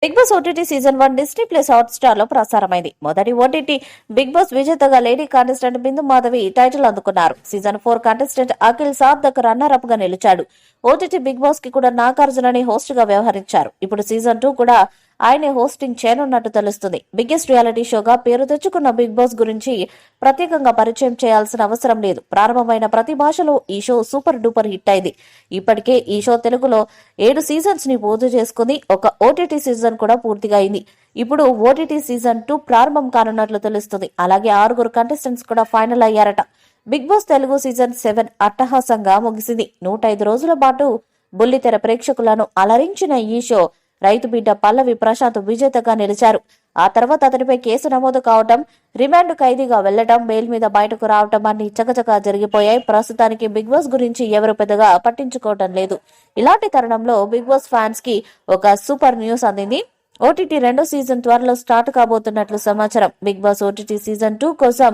Big boss OTT season 1 Disney plus Hotstar లో ప్రసారమైంది. మొదటి ఓటీటీ బిగ్ బాస్ విజేతగా lady contestant Bindu Madhavi title అందుకున్నారు. Season 4 contestant Akhil Sarthak runner up గా నిలిచాడు. ఓటీటీ బిగ్ బాస్ కి కూడా నాగార్జునని హోస్ట్ గా వ్యవహరించారు. ఇప్పుడు సీజన్ 2 కూడా ఆయనే హోస్టింగ్ చేయనున్నట్టు తెలుస్తుంది. బిగ్గెస్ట్ రియాలిటీ షోగా పేరు తెచ్చుకున్న బిగ్ బాస్ గురించి ప్రత్యేకంగా పరిచయం చేయాల్సిన అవసరం లేదు. ప్రారంభమైన ప్రతి భాషలో ఈ షో సూపర్ డూపర్ హిట్ అయింది. ఇప్పటికే ఈ షో తెలుగులో 7 సీజన్స్ ని పూర్తి చేసుకుని ఒక ఓటీటీ సీజన్ కూడా పూర్తిగా అయింది. ఇప్పుడు ఓటీటీ సీజన్ 2 ప్రారంభం కానున్నట్లు తెలుస్తుంది. అలాగే 6 కంటెస్టెంట్స్ కూడా ఫైనల్ అయ్యారట. బిగ్ బాస్ తెలుగు సీజన్ 7 అట్టహాసంగా ముగిసింది. 105 రోజుల పాటు బుల్లితెర ప్రేక్షకులను అలరించిన ఈ షో రైతు బిడ్డ పల్లవి ప్రశాంత్ విజేతగా నిలిచారు. ఆ తర్వాత అతనిపై కేసు నమోదు కావటం, రిమాండ్ ఖైదీగా వెళ్లటం, బెయిల్ మీద బయటకు రావటం అన్ని చకచకా జరిగిపోయాయి. ప్రస్తుతానికి బిగ్ బాస్ గురించి ఎవరు పెద్దగా పట్టించుకోవటం లేదు. ఇలాంటి తరుణంలో బిగ్ బాస్ ఫ్యాన్స్ కి ఒక సూపర్ న్యూస్ అందింది. ఓటీటీ 2వ సీజన్ త్వరలో స్టార్ట్ కాబోతున్నట్లు సమాచారం. బిగ్ బాస్ ఓటీటీ సీజన్ 2 కోసం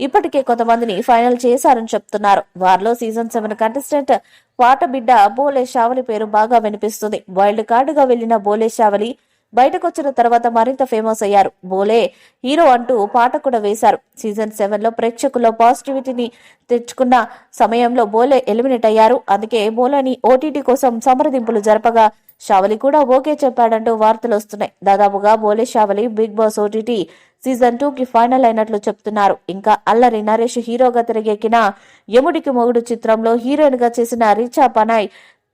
ఇప్పటికే కొంతమందిని ఫైనల్ చేశారని చెప్తున్నారు. వారిలో సీజన్ 7 కంటెస్టెంట్ పాటబిడ్డ బోలే షావలి పేరు బాగా వినిపిస్తుంది. వైల్డ్ కార్డ్ గా వెళ్లిన బోలే షావలి బయటకొచ్చిన తర్వాత మరింత ఫేమస్ అయ్యారు. బోలే హీరో అంటూ పాట కూడా వేశారు. సీజన్ 7 లో ప్రేక్షకుల్లో పాజిటివిటీని తెచ్చుకున్న సమయంలో బోలే ఎలిమినేట్ అయ్యారు. అందుకే బోలేని ఓటీటీ కోసం సమరదింపులు జరపగా షావలి కూడా ఓకే చెప్పాడంటూ వార్తలు వస్తున్నాయి. దాదాపుగా Bole Shavali big boss OTT season 2 కి ఫైనల్ అయినట్లు చెప్తున్నారు. ఇంకా అల్లరి నరేష్ హీరోగా తెరకెక్కిన యముడికి మొగుడు చిత్రంలో హీరోయిన్ గా చేసిన Richa Panai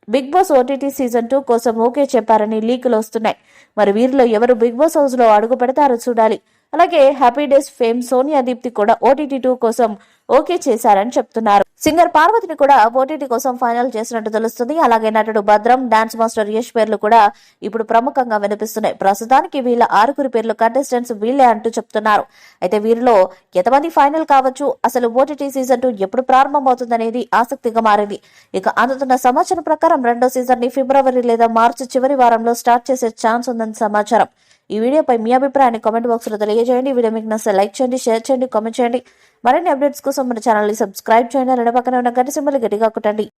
big boss OTT season 2 కోసం ఓకే చెప్పారని లీకులు వస్తున్నాయి. మరి వీరిలో ఎవరు బిగ్ బాస్ హౌస్ లో అడుగు పెడతారో చూడాలి. అలాగే happy days fame Sonia Deepthi కూడా ఓటీటీ 2 కోసం ఓకే చేశారని చెప్తున్నారు. సింగర్ పార్వతిని కూడా ఓటీటీ కోసం ఫైనల్ చేసినట్టు తెలుస్తుంది. అలాగే నటుడు భద్రం, డాన్స్ మాస్టర్ యష్ పేర్లు కూడా ఇప్పుడు ప్రముఖంగా వినిపిస్తున్నాయి. ప్రస్తుతానికి వీళ్ళ 6 పేర్లు కంటెస్టెంట్స్ వీళ్లే అంటూ చెప్తున్నారు. అయితే వీరిలో ఎంతమంది ఫైనల్ కావచ్చు, అసలు ఓటీటీ సీజన్ 2 ఎప్పుడు ప్రారంభమవుతుందనేది ఆసక్తిగా మారింది. ఇక అందుతున్న సమాచారం ప్రకారం 2వ సీజన్ ని ఫిబ్రవరి లేదా మార్చి చివరి వారంలో స్టార్ట్ చేసే ఛాన్స్ ఉందని సమాచారం. ఈ వీడియోపై మీ అభిప్రాయాన్ని కామెంట్ బాక్స్ లో తెలియజేయండి. వీడియో మీకు నచ్చితే లైక్ చేయండి, షేర్ చేయండి, కామెంట్ చేయండి. మరిన్ని అప్డేట్స్ కోసం మన ఛానల్ ని సబ్స్క్రైబ్ చేయండి. పక్కన ఉన్న గంట సింబల్ గట్టిగా కొట్టండి.